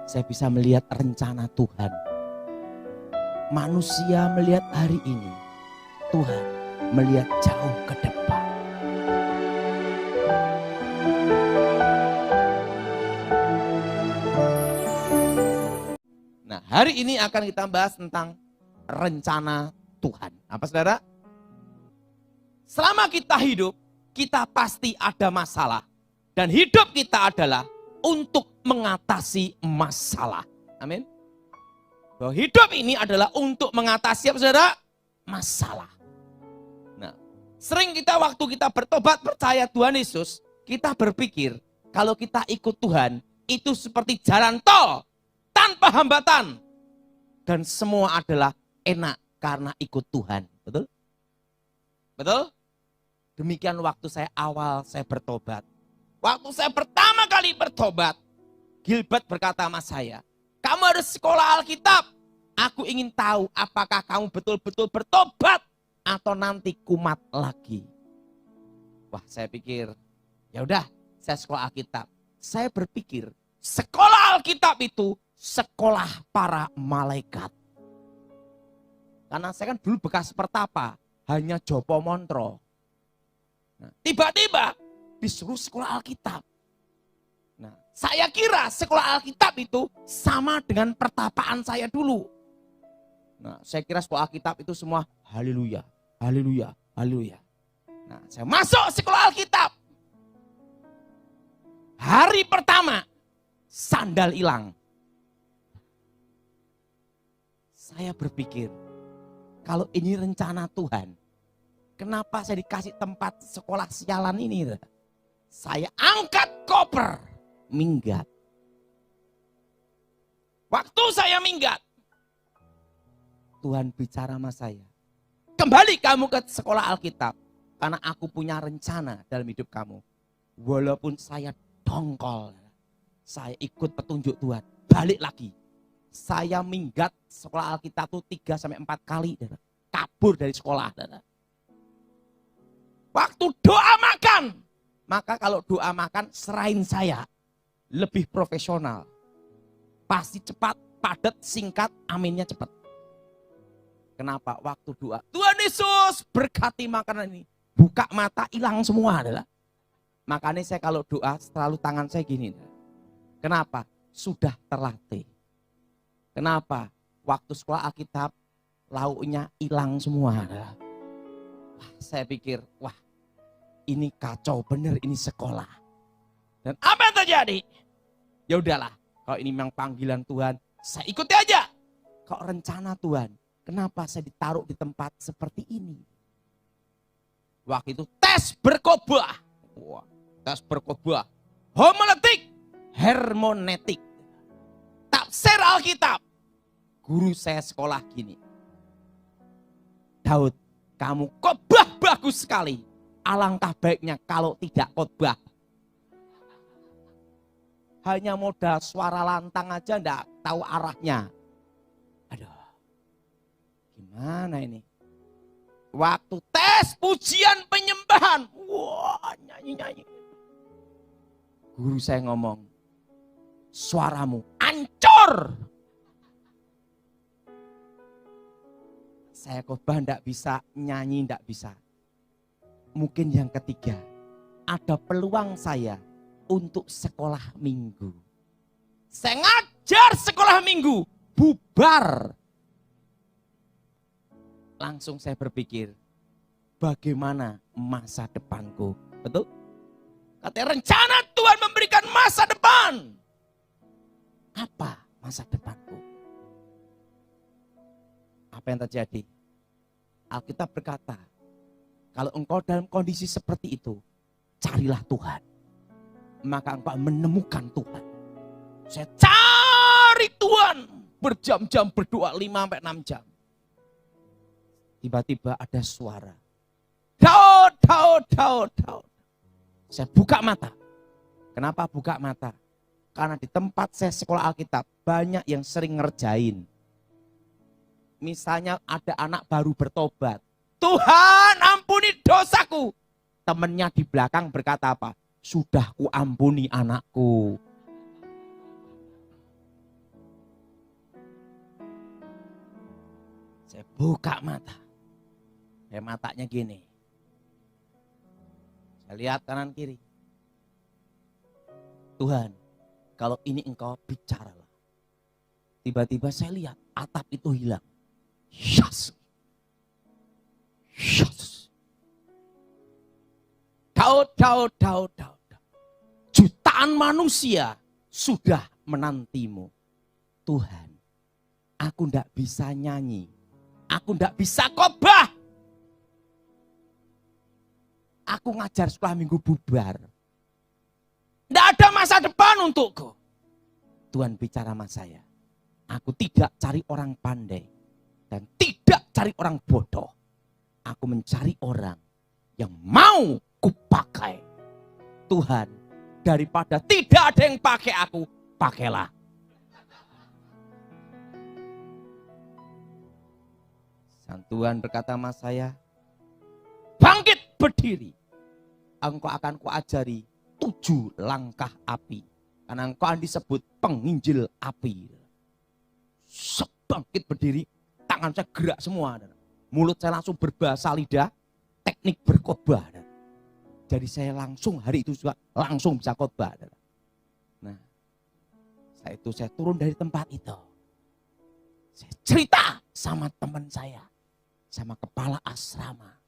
saya bisa melihat rencana Tuhan. Manusia melihat hari ini, Tuhan melihat jauh ke depan. Nah, hari ini akan kita bahas tentang rencana Tuhan. Apa saudara? Selama kita hidup, kita pasti ada masalah. Dan hidup kita adalah untuk mengatasi masalah. Amin. Bahwa hidup ini adalah untuk mengatasi apa saudara? Masalah. Nah, sering kita waktu kita bertobat percaya Tuhan Yesus, kita berpikir kalau kita ikut Tuhan, itu seperti jalan tol. Tanpa hambatan. Dan semua adalah enak karena ikut Tuhan. Betul? Betul? Demikian waktu saya bertobat. Waktu saya pertama kali bertobat, Gilbert berkata sama saya, kamu harus sekolah Alkitab. Aku ingin tahu apakah kamu betul-betul bertobat atau nanti kumat lagi. Wah, saya pikir, ya udah, saya sekolah Alkitab. Saya berpikir, sekolah Alkitab itu sekolah para malaikat. Karena saya kan dulu bekas pertapa, hanya Jopo Montro. Nah, tiba-tiba disuruh sekolah Alkitab. Nah, saya kira sekolah Alkitab itu sama dengan pertapaan saya dulu. Nah, saya kira sekolah Alkitab itu semua haleluya, haleluya, haleluya. Nah, saya masuk sekolah Alkitab. Hari pertama, sandal hilang. Saya berpikir, kalau ini rencana Tuhan, kenapa saya dikasih tempat sekolah sialan ini? Saya angkat koper, minggat. Waktu saya minggat, Tuhan bicara sama saya. Kembali kamu ke sekolah Alkitab, karena aku punya rencana dalam hidup kamu. Walaupun saya dongkol, saya ikut petunjuk Tuhan, balik lagi. Saya minggat sekolah Alkitab itu 3-4 kali. Kabur dari sekolah. Waktu doa makan. Maka kalau doa makan serahin saya. Lebih profesional. Pasti cepat, padat, singkat, aminnya cepat. Kenapa? Waktu doa. Tuhan Yesus berkati makanan ini. Buka mata, hilang semua. Makanya saya kalau doa selalu tangan saya gini. Kenapa? Sudah terlatih. Kenapa? Waktu sekolah Alkitab, lauknya hilang semua. Wah, saya pikir, wah ini kacau bener, ini sekolah. Dan apa yang terjadi? Ya udahlah, kalau ini memang panggilan Tuhan, saya ikuti aja. Kok rencana Tuhan, kenapa saya ditaruh di tempat seperti ini? Waktu itu tes berkhotbah. Wah, tes berkhotbah. Homiletik, hermeneutik, tafsir Alkitab. Guru saya sekolah gini. Daud, kamu khotbah bagus sekali. Alangkah baiknya kalau tidak khotbah. Hanya modal suara lantang aja enggak tahu arahnya. Aduh, gimana ini? Waktu tes pujian penyembahan. Wah, nyanyi-nyanyi. Guru saya ngomong, suaramu ancur. Saya khotbah enggak bisa, nyanyi enggak bisa. Mungkin yang ketiga, ada peluang saya untuk sekolah minggu. Saya ngajar sekolah minggu, bubar. Langsung saya berpikir, bagaimana masa depanku? Betul? Katanya rencana Tuhan memberikan masa depan. Apa masa depanku? Apa yang terjadi? Alkitab berkata, kalau engkau dalam kondisi seperti itu, carilah Tuhan. Maka engkau menemukan Tuhan. Saya cari Tuhan. Berjam-jam berdoa 5-6 jam. Tiba-tiba ada suara. Daud, Daud, Daud, Daud. Saya buka mata. Kenapa buka mata? Karena di tempat saya sekolah Alkitab, banyak yang sering ngerjain. Misalnya ada anak baru bertobat. Tuhan ampuni dosaku. Temennya di belakang berkata apa? Sudah ku ampuni anakku. Saya buka mata. Saya matanya gini. Saya lihat kanan kiri. Tuhan, kalau ini engkau bicaralah. Tiba-tiba saya lihat atap itu hilang. Yes. Yes. Daud. Jutaan manusia sudah menantimu. Tuhan, aku tidak bisa nyanyi. Aku tidak bisa khotbah. Aku ngajar sekolah minggu bubar. Tidak ada masa depan untukku. Tuhan bicara sama saya. Aku tidak cari orang pandai. Dan tidak cari orang bodoh. Aku mencari orang yang mau kupakai. Tuhan, daripada tidak ada yang pakai aku, pakailah. Sang Tuhan berkata sama saya, bangkit berdiri. Engkau akan kuajari 7 langkah api. Karena engkau akan disebut penginjil api. Bangkit berdiri, tangan saya gerak semua. Mulut saya langsung berbahasa lidah, teknik berkhotbah. Jadi saya langsung hari itu juga langsung bisa khotbah. Nah, saya turun dari tempat itu. Saya cerita sama teman saya, sama kepala asrama.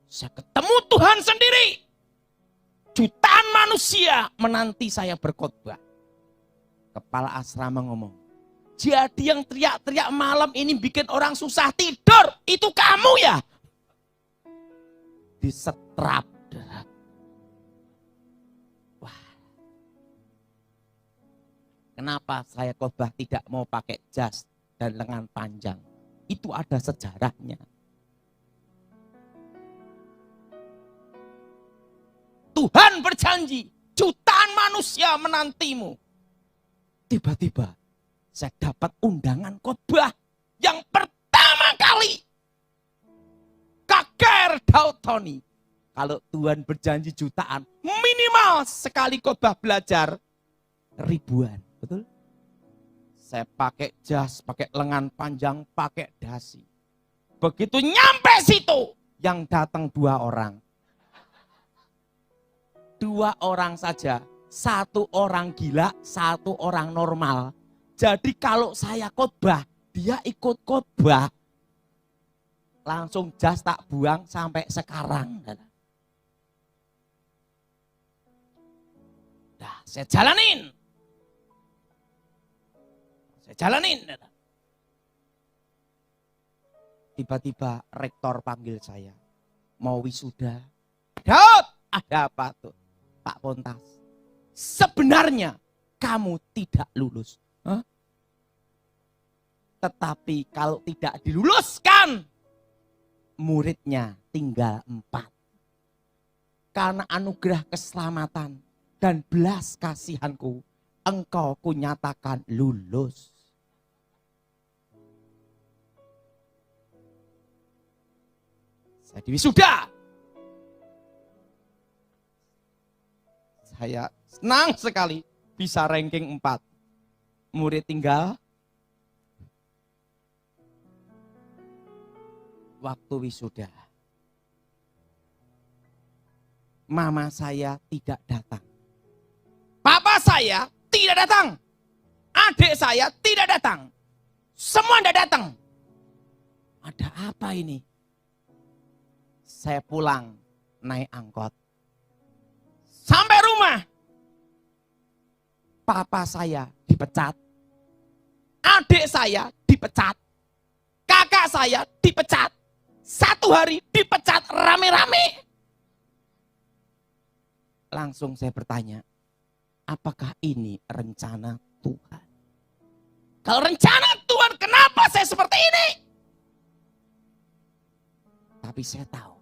Saya ketemu Tuhan sendiri. Jutaan manusia menanti saya berkhotbah. Kepala asrama ngomong, jadi yang teriak-teriak malam ini bikin orang susah tidur, itu kamu ya? Disetrap. Wah. Kenapa saya khotbah tidak mau pakai jas dan lengan panjang? Itu ada sejarahnya. Tuhan berjanji, jutaan manusia menantimu. Tiba-tiba saya dapat undangan khotbah yang pertama kali. KKR Daud Tony. Kalau Tuhan berjanji jutaan, minimal sekali khotbah belajar ribuan. Betul? Saya pakai jas, pakai lengan panjang, pakai dasi. Begitu nyampe situ, yang datang 2 orang. 2 orang saja, 1 orang gila, 1 orang normal. Jadi kalau saya khotbah, dia ikut khotbah. Langsung jas tak buang sampai sekarang. Nah, saya jalanin. Tiba-tiba rektor panggil saya. Mau wisuda. Daud, ada apa tuh? Pak Pontas, sebenarnya kamu tidak lulus. Hah? Tetapi kalau tidak diluluskan, muridnya tinggal 4. Karena anugerah keselamatan dan belas kasihanku, engkau kunyatakan lulus. Saya diwisuda. Saya senang sekali bisa ranking 4. Murid tinggal. Waktu wisuda. Mama saya tidak datang. Papa saya tidak datang. Adik saya tidak datang. Semua tidak datang. Ada apa ini? Saya pulang naik angkot. Sampai rumah, papa saya dipecat, adik saya dipecat, kakak saya dipecat, 1 hari dipecat rame-rame. Langsung saya bertanya, apakah ini rencana Tuhan? Kalau rencana Tuhan, kenapa saya seperti ini? Tapi saya tahu,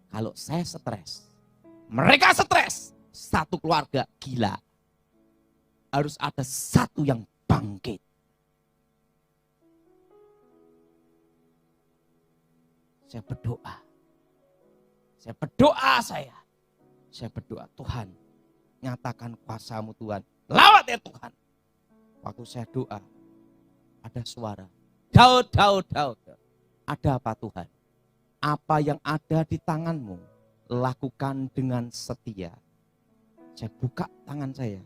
kalau saya stres, mereka stres, 1 keluarga gila. Harus ada 1 yang bangkit. Saya berdoa. Saya berdoa, Tuhan, nyatakan kuasa-Mu Tuhan. Lawat ya Tuhan. Waktu saya doa, ada suara. Daud, Daud, Daud. Ada apa Tuhan? Apa yang ada di tanganmu, lakukan dengan setia. Saya buka tangan saya.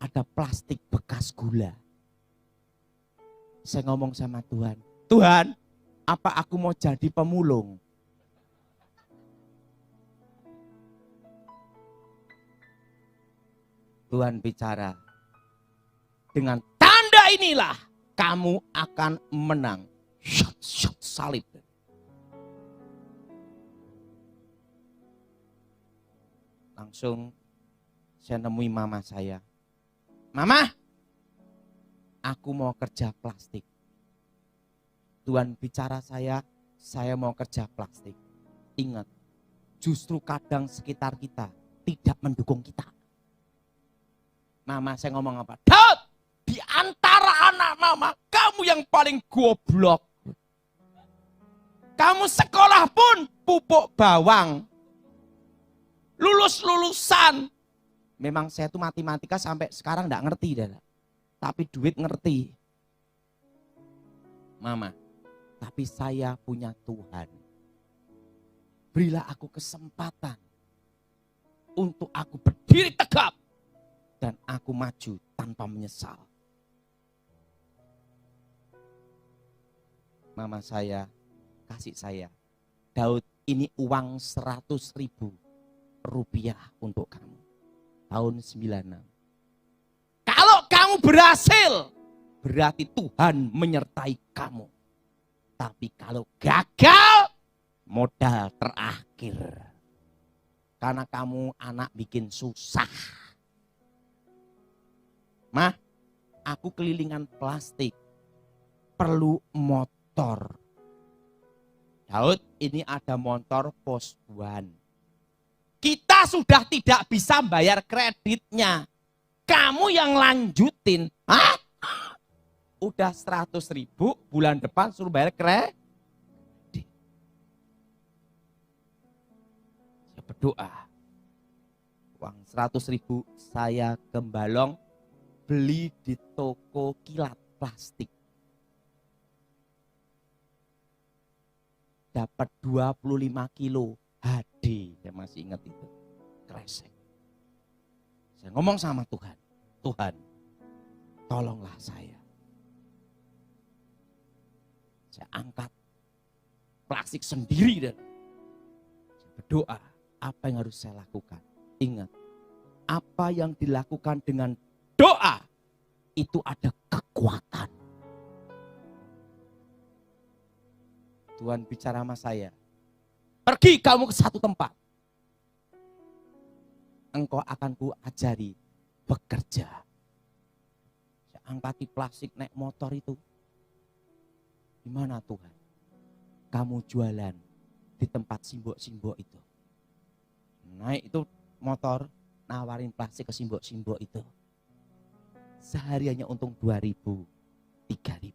Ada plastik bekas gula. Saya ngomong sama Tuhan, Tuhan, apa aku mau jadi pemulung? Tuhan bicara, dengan tanda inilah kamu akan menang. Shot salib. Langsung saya nemui mama saya. Mama, aku mau kerja plastik. Tuhan bicara saya mau kerja plastik. Ingat, justru kadang sekitar kita tidak mendukung kita. Mama saya ngomong apa? Daud, di antara anak mama, kamu yang paling goblok. Kamu sekolah pun pupuk bawang. Lulusan. Memang saya tuh matematika sampai sekarang enggak ngerti. Tapi duit ngerti. Mama, tapi saya punya Tuhan. Berilah aku kesempatan untuk aku berdiri tegap dan aku maju tanpa menyesal. Mama saya kasih saya, Daud, ini uang 100.000 rupiah untuk kamu. Tahun 96. Kalau kamu berhasil, berarti Tuhan menyertai kamu. Tapi kalau gagal, modal terakhir. Karena kamu anak bikin susah. Mah, aku kelilingan plastik. Perlu motor. Daud, ini ada motor Poswan. Kita sudah tidak bisa bayar kreditnya. Kamu yang lanjutin. Hah? Udah 100.000, bulan depan suruh bayar kredit. Saya berdoa. Uang 100.000 saya gembalong beli di toko kilat plastik. Dapat 25 kilo HD, saya masih ingat itu. Kresek. Saya ngomong sama Tuhan, Tuhan, tolonglah saya. Saya angkat plastik sendiri dan saya berdoa, apa yang harus saya lakukan? Ingat, apa yang dilakukan dengan doa itu ada kekuatan. Tuhan bicara sama saya, pergi kamu ke satu tempat. Engkau akan ku ajari bekerja. Saya angkati plastik naik motor itu. Gimana Tuhan? Kamu jualan di tempat simbok-simbok itu. Naik itu motor, nawarin plastik ke simbok-simbok itu. Sehariannya untung 2.000, 3.000.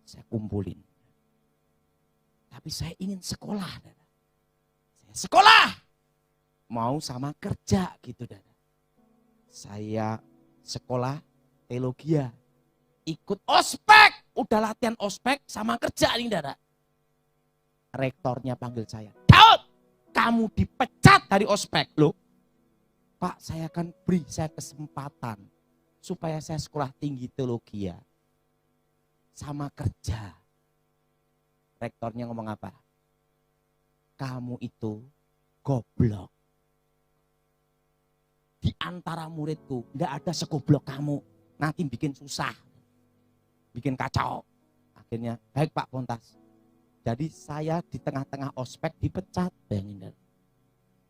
Saya kumpulin. Tapi saya ingin sekolah. Saya sekolah. Mau sama kerja gitu. Saya sekolah teologi. Ikut ospek. Udah latihan ospek sama kerja nih Dada. Rektornya panggil saya. Daud, kamu dipecat dari ospek. Loh, Pak, saya akan beri saya kesempatan. Supaya saya sekolah tinggi teologi sama kerja. Rektornya ngomong apa? Kamu itu goblok. Di antara muridku enggak ada segoblok kamu. Nanti bikin susah. Bikin kacau. Akhirnya, baik Pak Pontas. Jadi saya di tengah-tengah ospek dipecat. Bayangin.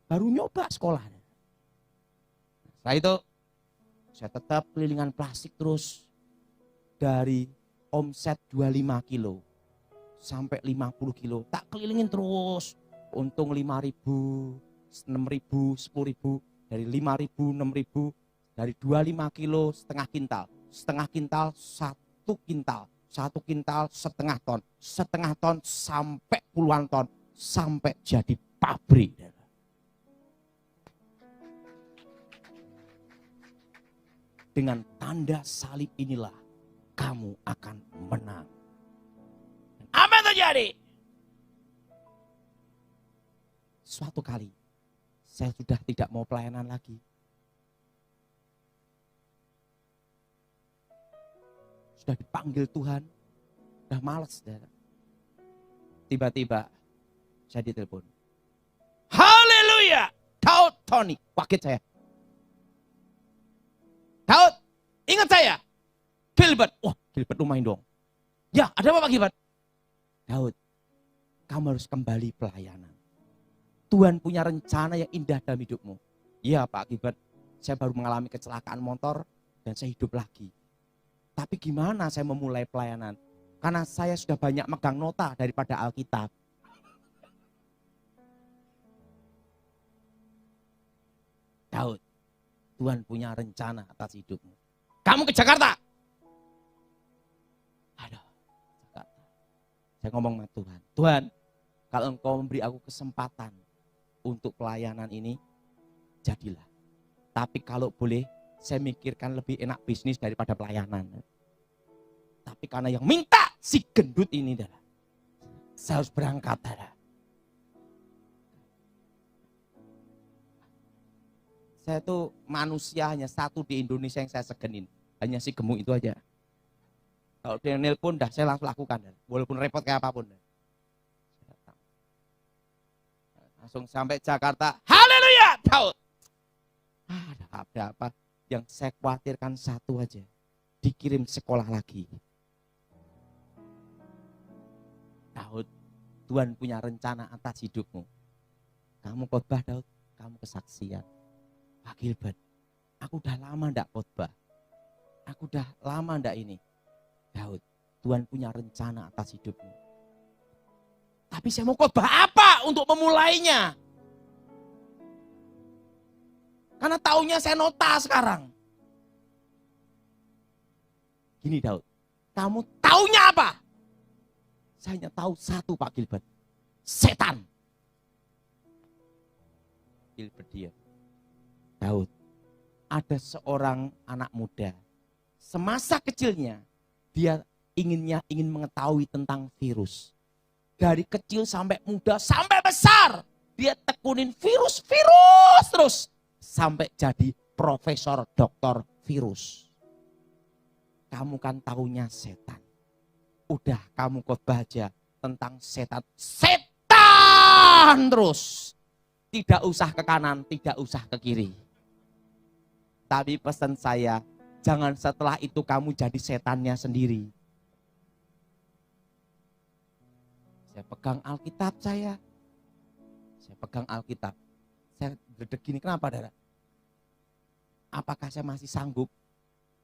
Baru nyoba sekolah. Setelah itu, saya tetap kelilingan plastik terus. Dari omset 25 kilo. Sampai 50 kilo. Tak kelilingin terus. Untung 5.000, 6.000, 10.000. Dari 5.000, 6.000. Dari 25 kilo setengah kintal. Setengah kintal, 1 kintal. 1 kintal setengah ton. Setengah ton sampai puluhan ton. Sampai jadi pabrik. Dengan tanda salib inilah kamu akan menang. Amin. terjadi. Suatu kali, saya sudah tidak mau pelayanan lagi. Sudah dipanggil Tuhan, udah males. Tiba-tiba saya ditelepon. Haleluya! Daud Tony, kaget saya. Daud, ingat saya? Gilbert, wah Gilbert lumayan dong. Ya, ada apa Pak Gilbert? Daud, kamu harus kembali pelayanan. Tuhan punya rencana yang indah dalam hidupmu. Iya Pak Gilbert, saya baru mengalami kecelakaan motor dan saya hidup lagi. Tapi gimana saya memulai pelayanan? Karena saya sudah banyak megang nota daripada Alkitab. Daud, Tuhan punya rencana atas hidupmu. Kamu ke Jakarta. Aduh, Jakarta. Saya ngomong sama Tuhan. Tuhan, kalau Engkau memberi aku kesempatan untuk pelayanan ini, jadilah. Tapi kalau boleh, saya mikirkan lebih enak bisnis daripada pelayanan. Tapi karena yang minta si gendut ini, saya harus berangkat. Saya tuh manusia hanya satu di Indonesia yang saya segenin. Hanya si gemuk itu aja. Kalau dia nelpon, saya langsung lakukan. Walaupun repot kayak apapun. Langsung sampai Jakarta. Haleluya! Daud. Ada apa? Yang saya khawatirkan satu aja. Dikirim sekolah lagi. Daud, Tuhan punya rencana atas hidupmu. Kamu khotbah Daud, kamu kesaksian. Pak Gilbert, aku udah lama ndak khotbah. Aku udah lama ndak ini. Daud, Tuhan punya rencana atas hidupmu. Tapi saya mau khotbah apa untuk memulainya? Karena taunya saya nota sekarang. Gini Daud, kamu taunya apa? Saya hanya tahu satu Pak Gilbert. Setan. Gilbert diam. Daud, ada seorang anak muda. Semasa kecilnya, dia ingin mengetahui tentang virus. Dari kecil sampai muda, sampai besar. Dia tekunin virus terus. Sampai jadi profesor doktor virus. Kamu kan taunya setan. Udah kamu khotbah aja tentang setan. Setan terus. Tidak usah ke kanan, tidak usah ke kiri. Tapi pesan saya, jangan setelah itu kamu jadi setannya sendiri. Saya pegang Alkitab saya. Pegang Alkitab. Saya gledek gini, kenapa Dara? Apakah saya masih sanggup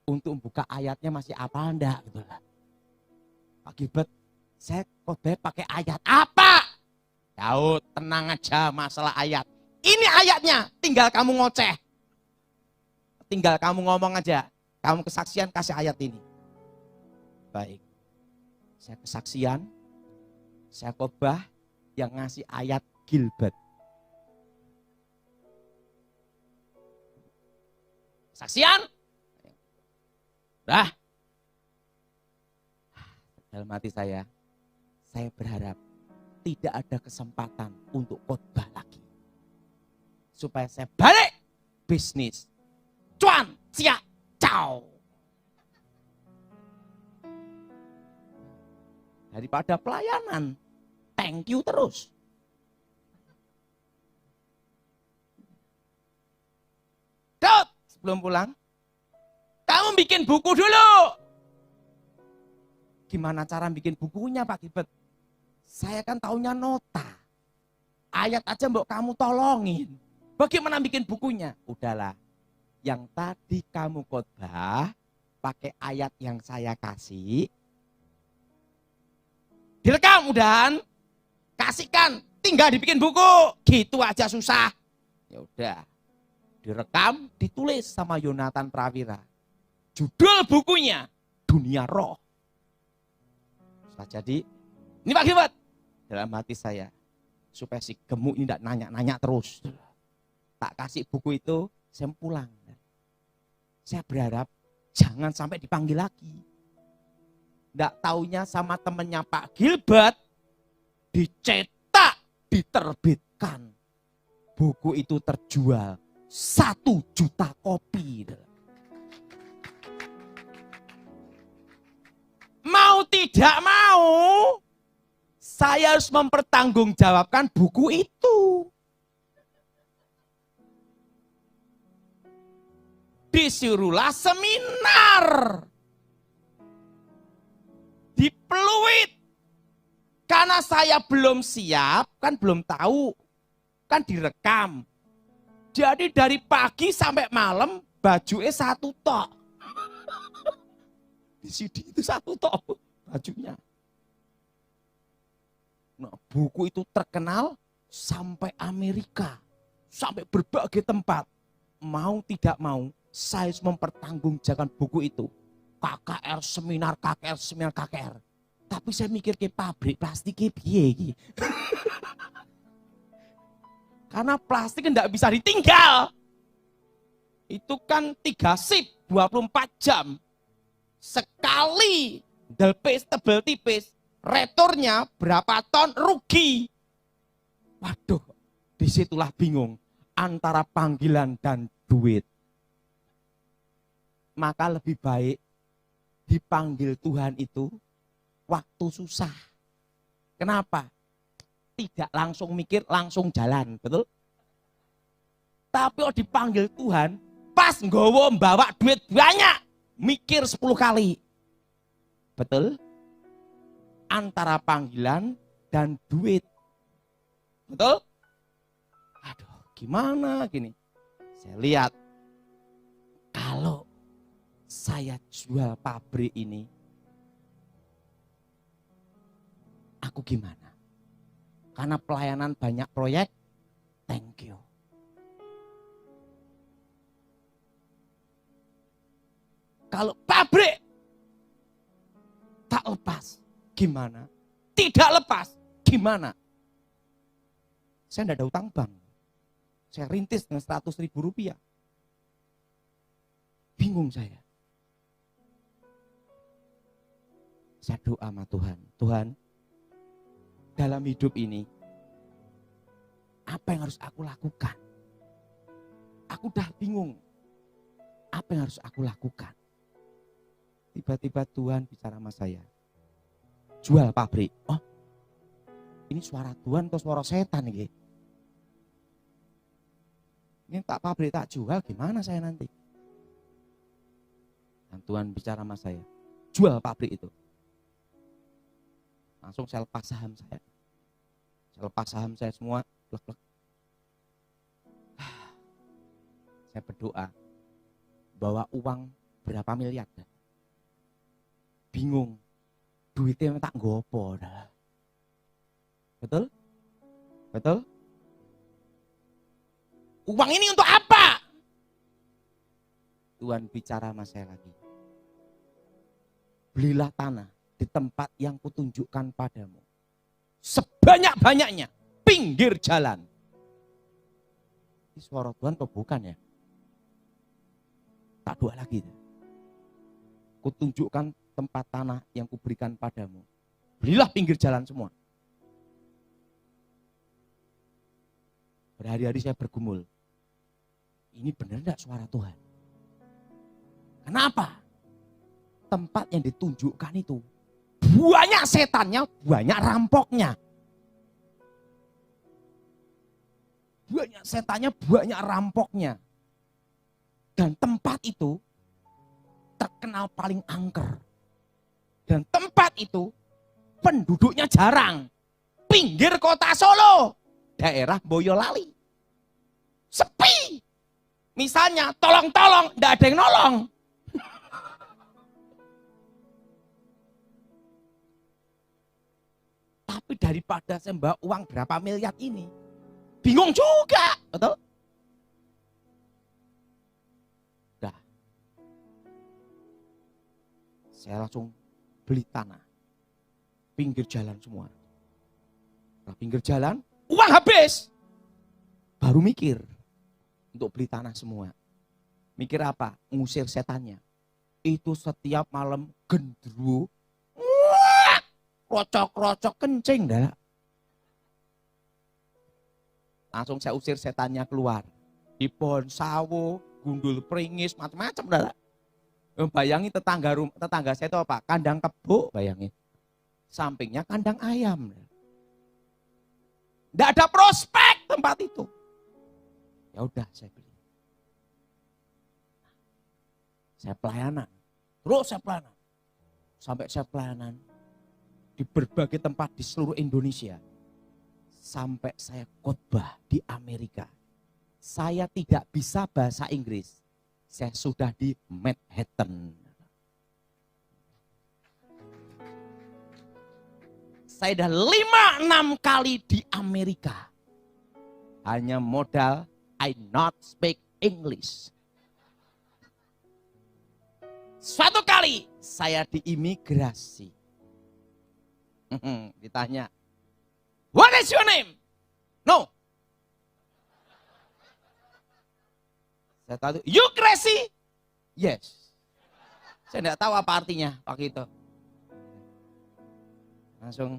untuk membuka ayatnya, masih apa enggak? Gitu lah. Pak Gilbert, saya khotbah pakai ayat apa? Daud, tenang aja masalah ayat. Ini ayatnya, tinggal kamu ngoceh. Tinggal kamu ngomong aja. Kamu kesaksian, kasih ayat ini. Baik. Saya kesaksian, saya khotbah yang ngasih ayat Gilbert. Kesaksian. Dah. Dalam hati saya berharap tidak ada kesempatan untuk khotbah lagi. Supaya saya balik bisnis. Cuan, siap, ciao. Daripada pelayanan, thank you terus. Daud, sebelum pulang, kamu bikin buku dulu. Gimana cara bikin bukunya Pak Gilbert? Saya kan taunya nota. Ayat aja mbok kamu tolongin. Bagaimana bikin bukunya? Udahlah. Yang tadi kamu khotbah pakai ayat yang saya kasih. Direkam udahan. Kasihkan, tinggal dibikin buku. Gitu aja susah. Ya udah. Direkam, ditulis sama Yonatan Prawira. Judul bukunya Dunia Roh. Jadi, ini Pak Gilbert, dalam hati saya, supaya si gemuk ini tidak nanya-nanya terus. Tak kasih buku itu, saya pulang. Saya berharap jangan sampai dipanggil lagi. Tidak taunya sama temennya Pak Gilbert, dicetak, diterbitkan. Buku itu terjual 1 juta kopi. Mau tidak mau, saya harus mempertanggungjawabkan buku itu. Disuruhlah seminar di Pluit. Karena saya belum siap, kan belum tahu, kan direkam. Jadi dari pagi sampai malam bajunya 1 tok. Di CD itu 1 tok bajunya. Nah, buku itu terkenal sampai Amerika, sampai berbagai tempat. Mau tidak mau, saya harus mempertanggungjawabkan buku itu. KKR seminar, KKR seminar, KKR. Tapi saya mikir ke pabrik plastiknya piye. Karena plastik tidak bisa ditinggal. Itu kan 3 sip, 24 jam. Sekali delpis tebel tipis, returnya berapa ton rugi. Waduh, disitulah bingung antara panggilan dan duit. Maka lebih baik dipanggil Tuhan itu waktu susah. Kenapa? Tidak langsung mikir, langsung jalan, betul? Tapi kalau dipanggil Tuhan, pas nggowo bawa duit banyak, mikir 10 kali. Betul? Antara panggilan dan duit. Betul? Aduh, gimana gini? Saya lihat, kalau saya jual pabrik ini, aku gimana? Karena pelayanan banyak proyek, thank you. Kalau pabrik tak lepas, gimana? Tidak lepas, gimana? Saya tidak ada utang bank. Saya rintis dengan 100.000 rupiah. Bingung saya. Saya doa sama Tuhan. Tuhan, dalam hidup ini, apa yang harus aku lakukan? Aku udah bingung. Apa yang harus aku lakukan? Tiba-tiba Tuhan bicara sama saya. Jual pabrik. Oh, ini suara Tuhan atau suara setan nih? Ini tak pabrik tak jual, gimana saya nanti? Dan Tuhan bicara sama saya. Jual pabrik itu. Langsung saya lepas saham saya. Saya lepas saham saya semua. Plek-plek. Saya berdoa. Bawa uang berapa miliar. Bingung. Duitnya tak gopo. Betul? Betul? Uang ini untuk apa? Tuhan bicara sama saya lagi. Belilah tanah di tempat yang kutunjukkan padamu. Sebanyak-banyaknya. Pinggir jalan. Ini suara Tuhan atau bukan ya? Tak doa lagi. Kutunjukkan tempat tanah yang kuberikan padamu. Belilah pinggir jalan semua. Berhari-hari saya bergumul. Ini benar enggak suara Tuhan? Kenapa? Tempat yang ditunjukkan itu banyak setannya, banyak rampoknya. Banyak setannya, banyak rampoknya. Dan tempat itu terkenal paling angker. Dan tempat itu penduduknya jarang. Pinggir kota Solo, daerah Boyolali. Sepi. Misalnya tolong-tolong, tidak ada yang nolong. Tapi daripada saya bawa uang berapa miliar ini, bingung juga, betul? Udah. Saya langsung beli tanah. Pinggir jalan semua. Nah, pinggir jalan, uang habis. Baru mikir untuk beli tanah semua. Mikir apa? Ngusir setannya. Itu setiap malam gendruwo. Krocok-krocok kencing dah. Langsung saya usir setannya keluar. Di pohon sawo, gundul pringis, macam-macam. Bayangin tetangga saya itu apa? Kandang kebo, bayangin. Sampingnya kandang ayam. Tidak ada prospek tempat itu. Ya udah saya beli. Saya pelayanan. Terus saya pelayanan. Sampai saya pelayanan di berbagai tempat di seluruh Indonesia. Sampai saya khotbah di Amerika. Saya tidak bisa bahasa Inggris. Saya sudah di Manhattan. Saya sudah 5-6 kali di Amerika. Hanya modal I not speak English. Suatu kali saya di imigrasi. Ditanya, what is your name? No. Saya tahu, you crazy? Yes. Saya tidak tahu apa artinya waktu itu. Langsung,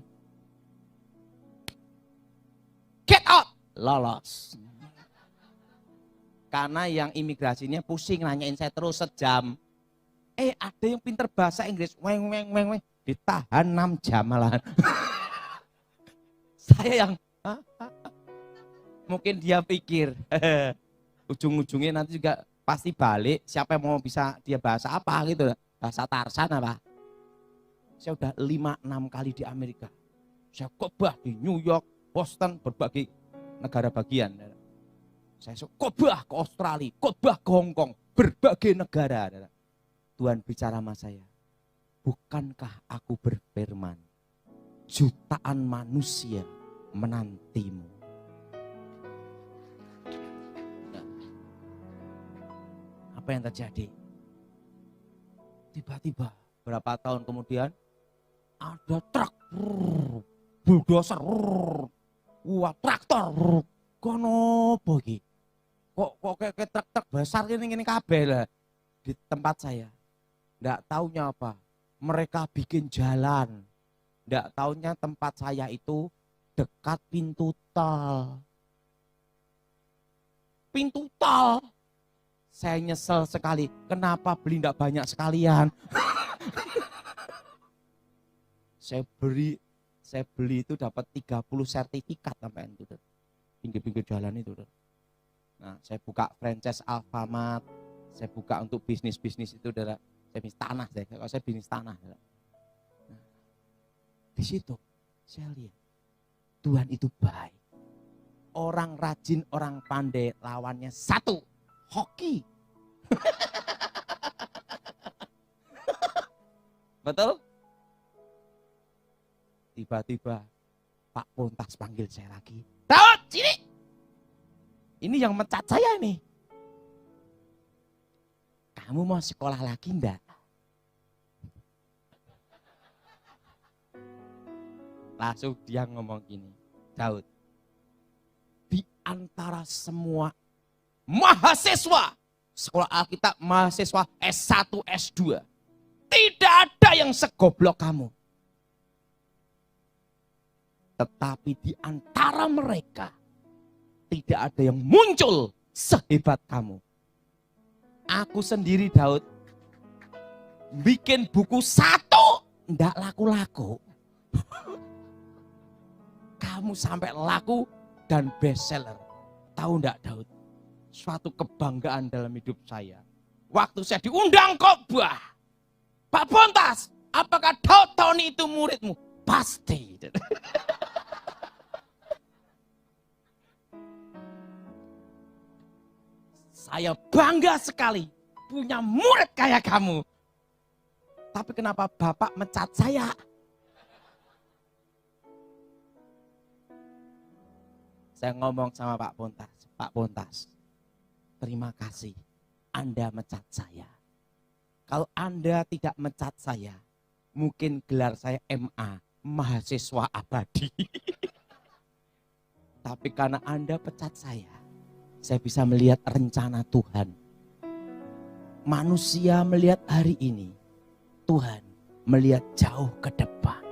get out. Lolos. Karena yang imigrasinya pusing nanyain saya terus sejam. Ada yang pinter bahasa Inggris. Weng. Ditahan 6 jam malahan. Saya yang, mungkin dia pikir, ujung-ujungnya nanti juga pasti balik. Siapa yang mau bisa dia bahasa apa gitu. Bahasa Tarsan apa. Saya udah 5-6 kali di Amerika. Saya khotbah di New York, Boston, berbagai negara bagian. Saya khotbah ke Australia, khotbah ke Hong Kong, berbagai negara. Tuhan bicara sama saya. Bukankah aku berfirman, jutaan manusia menantimu. Apa yang terjadi? Tiba-tiba berapa tahun kemudian ada truk, bulldozer, traktor, kono bogi. Kok kayak truk besar ini kabeh lah di tempat saya. Nggak taunya apa? Mereka bikin jalan. Nggak taunya tempat saya itu dekat pintu tol. Pintu tol. Saya nyesel sekali. Kenapa beli nggak banyak sekalian? Saya beli itu dapat 30 sertifikat sampai itu. Pinggir-pinggir jalan itu. Nah, saya buka franchise Alfamart. Saya buka untuk bisnis-bisnis itu. Saya bisnis tanah. Kalau saya bisnis tanah. Nah, di situ saya lihat Tuhan itu baik. Orang rajin, orang pandai, lawannya satu. Hoki. Betul? Tiba-tiba Pak Pontas panggil saya lagi. Daud, sini. Ini yang mencat saya ini. Kamu mau sekolah lagi enggak? Langsung dia ngomong gini. Daud, di antara semua mahasiswa sekolah Alkitab, mahasiswa S1, S2, tidak ada yang segoblok kamu. Tetapi di antara mereka tidak ada yang muncul sehebat kamu. Aku sendiri Daud bikin buku 1 enggak laku-laku. Kamu sampai laku dan bestseller. Tahu enggak Daud? Suatu kebanggaan dalam hidup saya. Waktu saya diundang khotbah. Pak Pontas, apakah Daud tahun itu muridmu? Pasti. Saya bangga sekali punya murid kayak kamu. Tapi kenapa Bapak mencat saya? Saya ngomong sama Pak Pontas. Pak Pontas, terima kasih Anda mencat saya. Kalau Anda tidak mencat saya, mungkin gelar saya MA, mahasiswa abadi. Tapi karena Anda pecat saya bisa melihat rencana Tuhan. Manusia melihat hari ini, Tuhan melihat jauh ke depan.